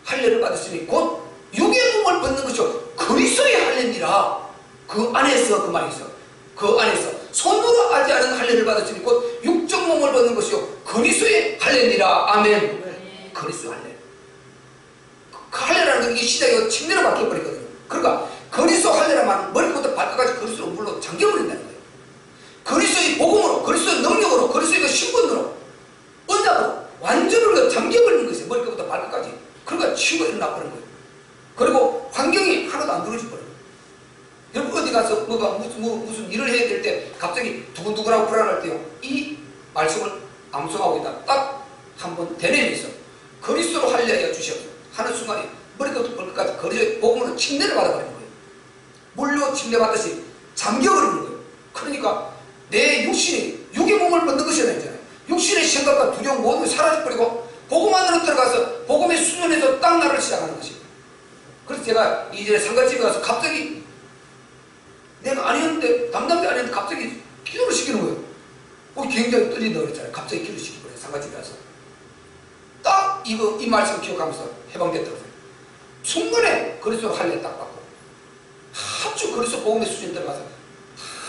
할례를 받았으니 곧 육의 몸을 벗는 것이요 그리스도의 할례니라. 그 안에서 그 말이 있어. 그 안에서 손으로 하지 않은 할례를 받았으니 곧 육적 몸을 벗는 것이요 그리스도의 할례니라. 아멘. 그리스도 할례. 그 할례라는 게 이게 시작이 침례로 바뀌어버리거든요. 그러니까 그리스도 할례라면 머리부터 발끝까지 그리스도로 물로 잠겨버린다는 거예요. 그리스도의 복음으로, 그리스도의 능력으로, 그리스도의 신분으로, 언약으로 완전히 잠겨버리는 것이에요. 머리부터 발끝까지. 그러니까 치고 일어나버리는 거예요. 그리고 환경이 하나도 안 들어져 버려요. 여러분 어디 가서 뭐가 무슨 일을 해야 될 때 갑자기 두근두근하고 불안할 때요, 이 말씀을 암송하고 있다 딱 한번 대내면서 그리스도로 할례하여 주시옵소서 하는 순간에 머리부터 발끝까지 그리스도의 복음으로 침례를 받아버리는 거예요. 물로 침례받듯이 잠겨버리는 거예요. 그러니까 내 육신이 육의 몸을 벗는 것이 아니잖아요. 육신의 생각과 두려움 모든 게 사라져버리고 복음 안으로 들어가서 복음의 수준에서 딱 나를 시작하는 것입니다. 그래서 제가 이제 상가집에 가서 갑자기 내가 아니었는데 담당자 아니었는데 갑자기 기도를 시키는 거예요. 굉장히 떨린다 그랬잖아요. 갑자기 기도를 시키는 거예요. 상가집에 가서 딱 이 말씀 기억하면서 해방됐다고. 순간에 그리스도 할례 딱 받고 아주 그리스도 복음의 수준 들어가서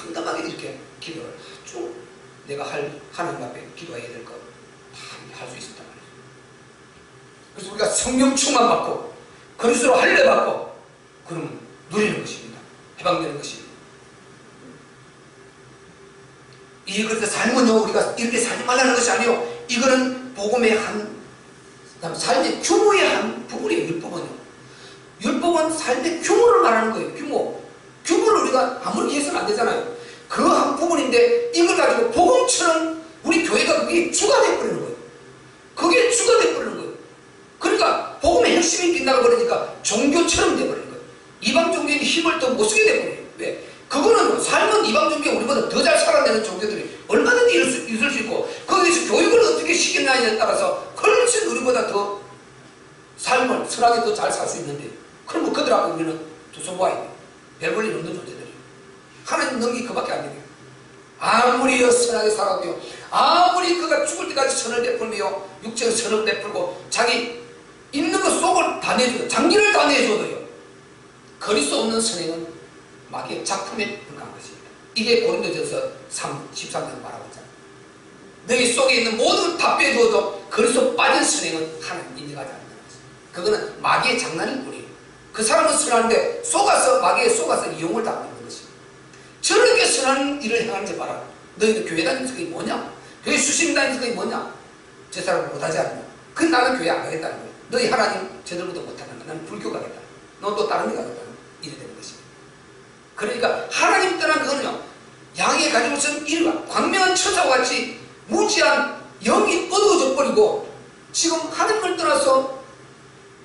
담담하게 이렇게 기도를 쭉 내가 하나님 앞에 기도해야 될 거 다 할 수 있었단 말이에요. 그래서 우리가 성령 충만 받고 그리스도로 할례 받고 그러면 누리는 것입니다. 해방되는 것입니다. 이 그래서 삶은요 우리가 이렇게 살지 말라는 것이 아니요, 이거는 복음의 삶의 규모의 한 부분이에요. 율법은요. 율법은 삶의 규모를 말하는 거예요. 규모를 우리가 아무리 해서는 안 되잖아요. 그 한 부분인데 이걸 가지고 복음처럼 우리 교회가 그게 주가 돼버리는 거예요. 그게 주가 돼버리는 거예요. 그러니까 복음의 핵심이 빗나가 버리니까 종교처럼 돼버리는 거예요. 이방 종교의 힘을 더 못 쓰게 돼버려요. 왜? 그거는 삶은 이방 종교 우리보다 더 잘 살아내는 종교들이 얼마든지 있을 수 있고 거기서 교육을 어떻게 시키느냐에 따라서 훨씬 우리보다 더 삶을 선하게 더 잘 살 수 있는데, 그럼 뭐 그들하고 우리는 두 손 봐야 돼요. 별 볼일 없는 존재들이에요. 하나님 능력이 그밖에 안 돼요. 아무리 선하게 살아도요, 아무리 그가 죽을 때까지 선을 베풀며 육체의 선을 베풀고 자기 있는 것 속을 다 내줘도 장기를 다 내줘도요, 그릴 수 없는 선행은 마귀의 작품에 불과한 것입니다. 이게 고린도전서 13장 말하고 있잖아요. 너희 속에 있는 모든 다 빼줘도 그릴 수 빠진 선행은 하나님 인정하지 않는다는 것입니다. 그거는 마귀의 장난일 뿐이에요. 그 사람은 선하는데 마귀에 속아서 이용을 당하는 것이에요. 저렇게 선한 일을 행하는지 봐라. 너희는 교회 다니는 성격이 뭐냐? 교회 수심 다니는 성격이 뭐냐? 저 사람은 못하지 않냐? 그 나는 교회 안 가겠다는 거예요. 너희 하나님 제대로부터 못하는 거야. 나는 불교 가겠다. 넌 또 다른 데 가겠다. 이래 되는 것입니다. 그러니까 하나님 떠난 그거는요, 양의 가지고 있는 일과 광명한 천사와 같이 무지한 영이 어두워져 버리고 지금 하나님을 떠나서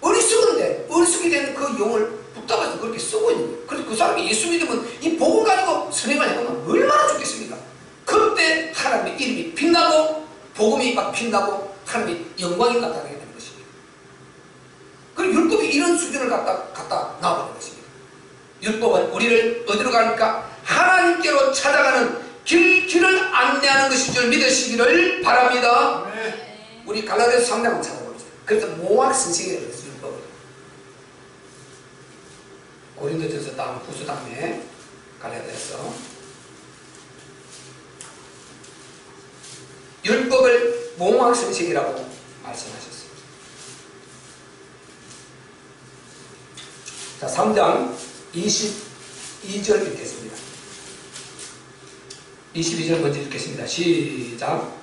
어리석이 된 그 영을 붙잡아서 그렇게 쓰고 있는 거예요. 그래서 그 사람이 예수 믿으면 이 복을 가지고 선행을 해보면 얼마나 좋겠습니까? 그때 하나님의 이름이 빛나고 복음이 막 빛나고 하나님의 영광이 나타나게 되는 것입니다. 그리고 율법이 이런 수준을 갖다 나와버리는 것입니다. 율법은 우리를 어디로 가니까 하나님께로 찾아가는 길을 안내하는 것인 줄 믿으시기를 바랍니다. 네. 우리 갈라디아서 3장을 찾아보세요. 그래서 모학 선생이라고 했어요. 율법을. 고린도전서 다음 후서 다음에 갈라디아서 율법을 모학 선생이라고 말씀하셨어요. 자, 3장 22절 읽겠습니다. 22절 먼저 읽겠습니다. 시작.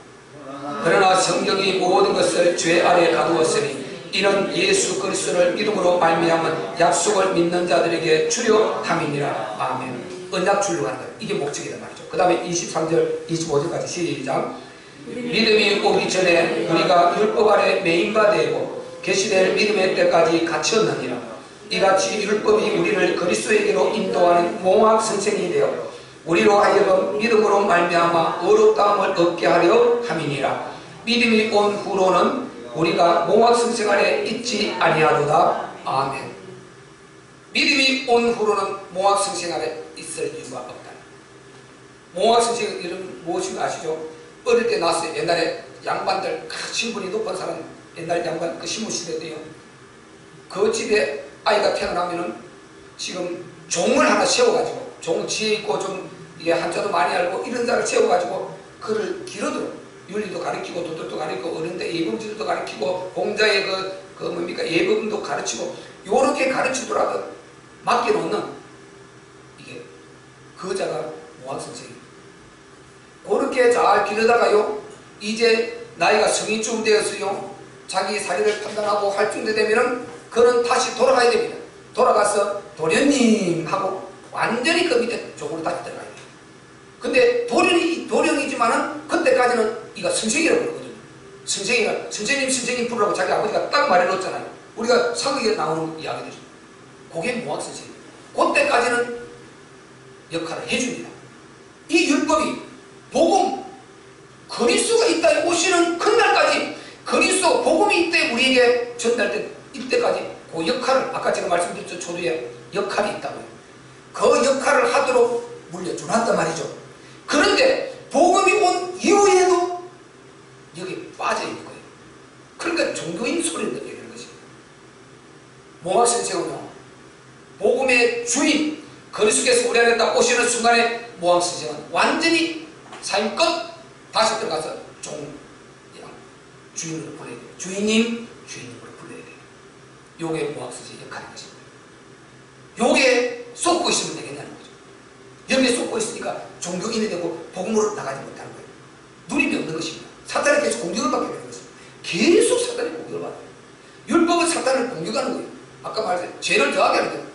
그러나 성경이 모든 것을 죄 아래 가두었으니 이는 예수 그리스도를 믿음으로 말미암은 약속을 믿는 자들에게 주려 함이니라. 아멘. 언약 주려고 하는 거예요. 이게 목적이란 말이죠. 그 다음에 23절 25절까지 시작. 믿음이 오기 전에 우리가 율법 아래 매인바 되고 계시될 믿음의 때까지 갇혔느니라. 이같이 율법이 우리를 그리스도에게로 인도하는 몽학 선생이 되어 우리로 하여금 믿음으로 말미암아 의롭다함을 얻게 하려 함이니라. 믿음이 온 후로는 우리가 몽학 선생 아래 있지 아니하도다. 아멘. 믿음이 온 후로는 몽학 선생 아래 있을 이유가 없다. 몽학 선생 이름 무엇인지 아시죠? 어릴 때 나왔어요. 옛날에 양반들 신분이 높은 사람, 옛날 양반 그 신문시대도요, 그 집에 아이가 태어나면은 지금 종을 하나 세워가지고, 종 지혜 있고 좀 이게 한자도 많이 알고 이런 자를 세워가지고 그를 길어들어. 윤리도 가르치고 도덕도 가르치고 어른들 예범지도 가르치고 공자의 그 뭡니까 예범도 가르치고 요렇게 가르치더라도 맡겨놓는 이게 그 자가 모학선생이에요. 그렇게 잘 기르다가요, 이제 나이가 성인쯤 되었어요. 자기 사리를 판단하고 할 정도 되면은 그는 다시 돌아가야 됩니다. 돌아가서 도련님 하고 완전히 그 밑에 쪽으로 다시 들어가야 돼요. 근데 도령이지만은 그때까지는 이가 선생이라고 그러거든요. 선생님 부르라고 자기 아버지가 딱 말해놓잖아요. 우리가 사극에 나오는 이야기들이. 그게 모학선생이에요. 그때까지는 역할을 해줍니다. 이 율법이 복음, 그리스도가 있다 오시는 그날까지 그리스도 복음이 이때 우리에게 전달된 이때까지 그 역할을, 아까 제가 말씀드렸죠. 초두에 역할이 있다고요. 그 역할을 하도록 물려주놨단 말이죠. 그런데 복음이 온 이후에도 여기 빠져있는 거예요. 그러니까 종교인 소리를 느끼는 것입니다. 모학선생은요, 복음의 주인 그리스도께서 우리 안에 딱 오시는 순간에 모학선생은 완전히 삶 끝 다시 들어가서 주인으로 불러야 돼요. 주인님으로 불러야 돼요. 요게 모학선생의 역할인 것입니다. 요게 쏟고 있으면 되겠냐는 거죠. 여기에 쏟고 있으니까 종교인이 되고 복음으로 나가지 못하는 거예요. 누림이 없는 것입니다. 사탄이 계속 공격을 받게 되는 것입니다. 계속 사탄이 공격을 받아요. 율법은 사탄을 공격하는 거예요. 아까 말했죠. 죄를 더하게 하는 거예요.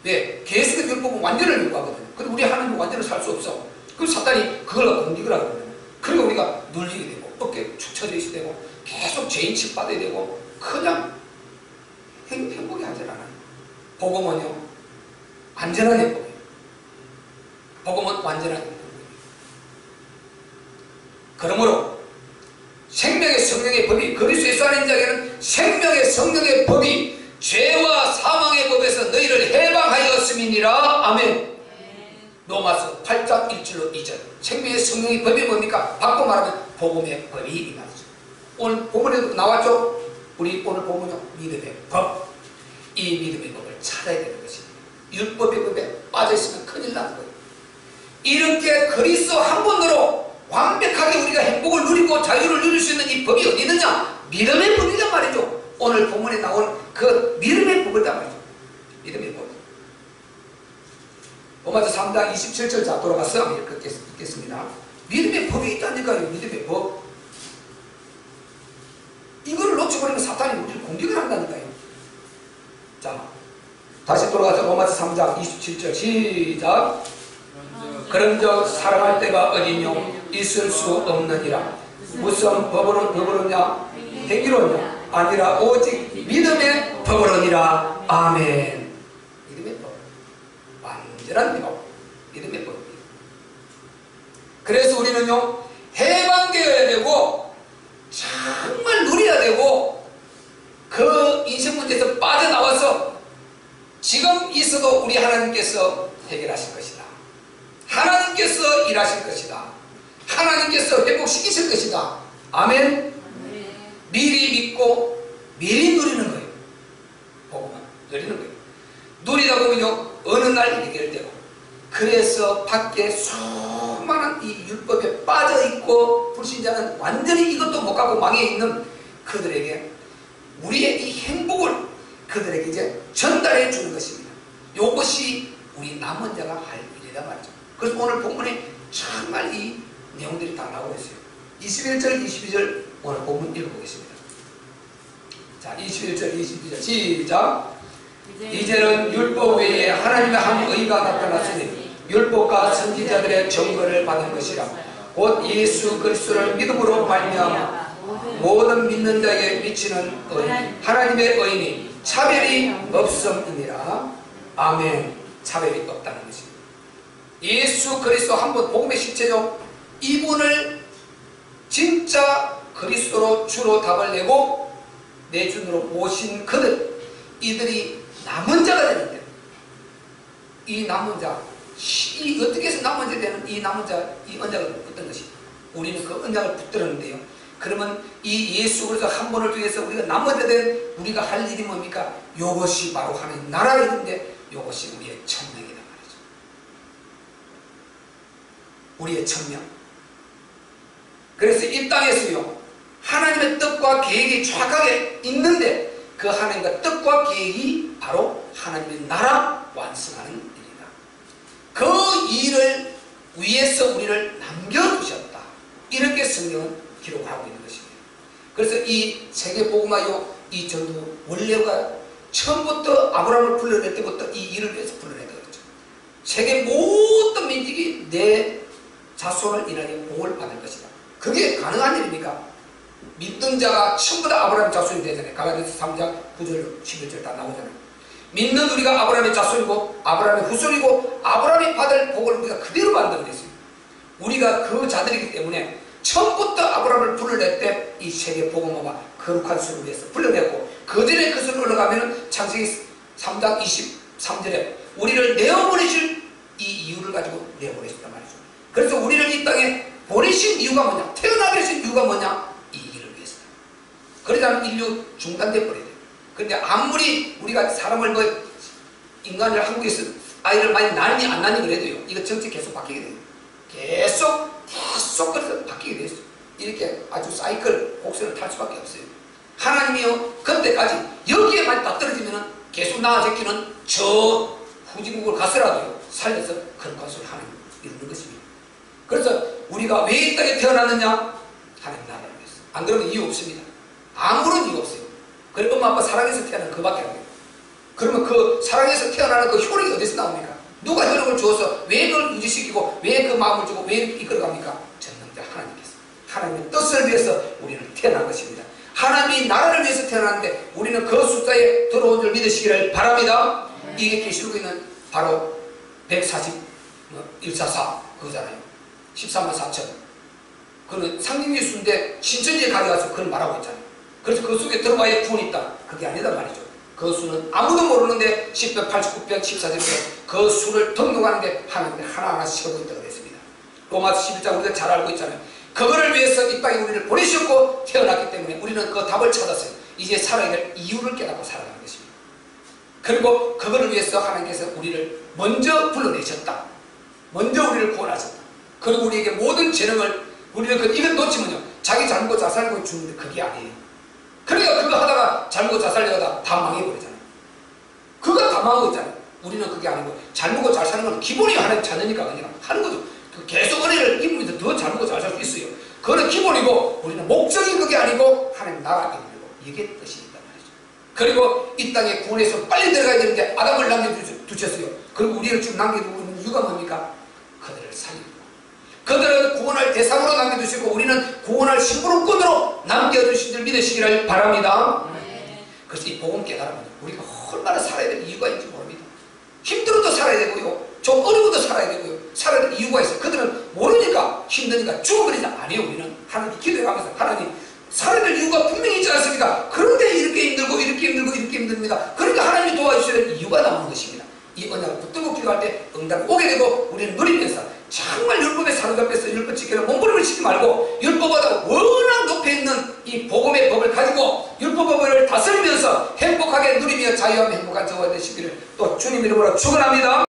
왜? 계속해서 율법은 완전을 요구하거든요. 근데 우리 하나님은 완전을 살 수 없어. 그럼 사탄이 그걸 공격을 하거든요. 그러니까 우리가 눌리게 되고 어깨에 축 처져 있어야 되고 계속 죄인 칙받아야 되고 그냥 행복이 하질 않아요. 복음은요, 안전한 행복이에요. 복음은 완전한 행복이에요. 그러므로 생명의 성령의 법이 그리스도 예수 안에 있는 자에게는 생명의 성령의 법이 죄와 사망의 법에서 너희를 해방하였음이니라. 아멘. 로마서 8장 1절로 2절. 생명의 성령의 법이 뭡니까? 바꿔 말하면 복음의 법이 이 말이죠. 오늘 본문에도 나왔죠? 우리 오늘 본문은 믿음의 법. 이 믿음의 법을 찾아야 되는 것입니다. 율법의 법에 빠져있으면 큰일 나는 거예요. 이렇게 그리스도 한 번으로 완벽하게 우리가 행복을 누리고 자유를 누릴 수 있는 이 법이 어디 있느냐? 믿음의 법이란 말이죠. 오늘 본문에 나온 그 믿음의 법이다 말이죠. 믿음의 법. 로마서 3장 27절 자 돌아가서 한번 읽겠습니다. 믿음의 법이 있다니까요. 믿음의 법. 이거를 놓쳐버리면 사탄이 우리를 공격을 한다니까요. 자, 다시 돌아가서 로마서 3장 27절 시작. 그런즉 사랑할 때가 어디뇨 있을 수 없느니라. 무슨 법으로냐 행위로냐 아니라 오직 믿음의 법으로니라. 아멘. 믿음의 법. 완전한 믿음의 법. 그래서 우리는요 해방되어야 되고 정말 누려야 되고 그 인생 문제에서 빠져나와서 지금 있어도 우리 하나님께서 해결하실 것이다. 하나님께서 일하실 것이다. 하나님께서 회복시키실 것이다. 아멘. 미리 믿고 미리 누리는 거예요. 복음은 누리는 거예요. 누리다 보면요 어느 날 해결되고, 그래서 밖에 수많은 이 율법에 빠져있고 불신자는 완전히 이것도 못 가고 망해 있는 그들에게 우리의 이 행복을 그들에게 이제 전달해 주는 것입니다. 이것이 우리 남은 자가 할 일이다 말이죠. 그래서 오늘 본문에 정말 이 내용들이 다 나오고 있어요. 21절 22절 오늘 본문 읽어보겠습니다. 자, 21절 22절 시작. 이제는 율법 외에 하나님의 한 의가 나타났으니 율법과 선지자들의 증거를 받은 것이라. 곧 예수 그리스도를 믿음으로 말미암아 모든 믿는 자에게 미치는 의, 하나님의 의인이 차별이 없음이니라. 아멘. 차별이 없다는 것입니다. 예수 그리스도 한번 복음의 실체죠. 이분을 진짜 그리스도로 주로 답을 내고 내준으로 모신 그들, 이들이 남은 자가 되는데, 이 남은 자, 이 어떻게 해서 남은 자 되는 이 남은 자, 이 언약을 붙든 것이, 우리는 그 언약을 붙들었는데요. 그러면 이 예수 그리스도 한 번을 통해서 우리가 남은 자 된 우리가 할 일이 뭡니까? 이것이 바로 하나님 나라의 일인데, 이것이 우리의 천명이다 말이죠. 우리의 천명. 그래서 이 땅에서요 하나님의 뜻과 계획이 정확하게 있는데, 그 하나님과 뜻과 계획이 바로 하나님의 나라 완성하는 일이다. 그 일을 위해서 우리를 남겨두셨다. 이렇게 성경은 기록을 하고 있는 것입니다. 그래서 이 세계복음화요 이 전도 원래가 처음부터 아브라함을 불러낼 때부터 이 일을 위해서 불러내는 거죠. 세계 모든 민족이 내 자손을 인하여 복을 받을 것이다. 그게 가능한 일입니까? 믿는 자가 전부 다 아브라함의 자손이 되잖아요. 갈라디아서 3장 9절 11절 다 나오잖아요. 믿는 우리가 아브라함의 자손이고 아브라함의 후손이고 아브라함이 받을 복을 우리가 그대로 만들어냈어요. 우리가 그 자들이기 때문에 처음부터 아브라함을 불러낼 때 이 세계 복음화가 거룩한 수를 위해서 불러냈고, 그 전에 그 수를 올라가면 창세기 3장 23절에 우리를 내어보내실 이 이유를 가지고 내어보내셨단 말이죠. 그래서 우리를 이 땅에 보내신 이유가 뭐냐? 태어나게 하신 이유가 뭐냐? 이 일을 위해서. 그러자면 인류 중단돼 버려야 돼요. 그런데 아무리 우리가 사람을 인간을 한국에서 아이를 많이 낳니 안 낳니 그래도요, 이거 정책 계속 바뀌게 돼요. 계속 그래서 바뀌게 돼 있어요. 이렇게 아주 사이클 곡선을 탈 수밖에 없어요. 하나님이요 그때까지 여기에만 딱 떨어지면은 계속 나아지기는 저 후진국을 가서라도요 살려서 그런 것을 하나님 이루는 것입니다. 그래서 우리가 왜 이 땅에 태어났느냐? 하나님 나라를 위해서. 안 그러면 이유 없습니다. 아무런 이유 없어요. 그래 엄마 아빠 사랑해서 태어나는 그밖에 안 돼요. 그러면 그 사랑해서 태어나는 그 효력이 어디서 나옵니까? 누가 효력을 주어서 왜 그걸 유지시키고 왜 그 마음을 주고 왜 이끌어갑니까? 전능자 하나님께서. 하나님의 뜻을 위해서 우리는 태어난 것입니다. 하나님이 나라를 위해서 태어났는데 우리는 그 숫자에 들어온 줄 믿으시기를 바랍니다. 이게 계시록에 있는 바로 144 그거잖아요. 14만 4천. 그는 상징예수인데 신천지에 가져가서 그걸 말하고 있잖아요. 그래서 그 속에 들어와야 구원이 있다. 그게 아니다 말이죠. 그 수는 아무도 모르는데 10편, 89편, 14편 그 수를 등록하는데 하나님이 하나하나 세우고 있다고 했습니다. 로마서 11장 우리가 잘 알고 있잖아요. 그거를 위해서 이 땅에 우리를 보내셨고 태어났기 때문에 우리는 그 답을 찾았어요. 이제 살아야 될 이유를 깨닫고 살아가는 것입니다. 그리고 그거를 위해서 하나님께서 우리를 먼저 불러내셨다. 먼저 우리를 구원하셨다. 그리고 우리에게 모든 재능을 우리는 이걸 놓치면요 자기 잘못고 자살고 죽는데 그게 아니에요. 그러니까 그거 하다가 잘못 잘 살려다가 다 망해버리잖아요. 그거 다 망하고 있잖아요. 우리는 그게 아니고 잘 먹고 잘 사는 건 기본이 하나님 자녀니까 그냥 하는 거죠. 계속 은혜를 입으면서 더 잘 먹고 잘 살 수 있어요. 그거는 기본이고 우리는 목적이 그게 아니고 하나님 나라 이루고 이게 뜻이 있단 말이죠. 그리고 이 땅에 구원해서 빨리 들어가야 되는데 아담을 남겨두셨어요. 그리고 우리를 쭉 남겨두고 있는 이유가 뭡니까? 그들을 살리고 그들은 구원할 대상으로 남겨두시고 우리는 구원할 심부름꾼으로 남겨두신 줄 믿으시기를 바랍니다. 그래서 이 복음 깨달으면 우리가 얼마나 살아야 될 이유가 있는지 모릅니다. 힘들어도 살아야 되고요, 좀 어려워도 살아야 되고요, 살아야 될 이유가 있어요. 그들은 모르니까 힘드니까 죽어버리지 아니에요. 우리는 하나님 기도해가면서 하나님 살아야 될 이유가 분명히 있지 않습니까? 그런데 이렇게 힘들고 이렇게 힘들고 이렇게 힘듭니다. 그러니까 하나님이 도와주셔야 될 이유가 나오는 것입니다. 이 언약을 붙들고 기도할 때 응답이 오게 되고 우리는 누리면서 정말 율법에 사로잡혀서 율법 지키는 몸부림을 치지 말고 율법보다 워낙 높이 있는 이 복음의 법을 가지고 율법법을 다스리면서 행복하게 누리며 자유하며 행복한 저와 되시기를 또 주님 이름으로 축원합니다.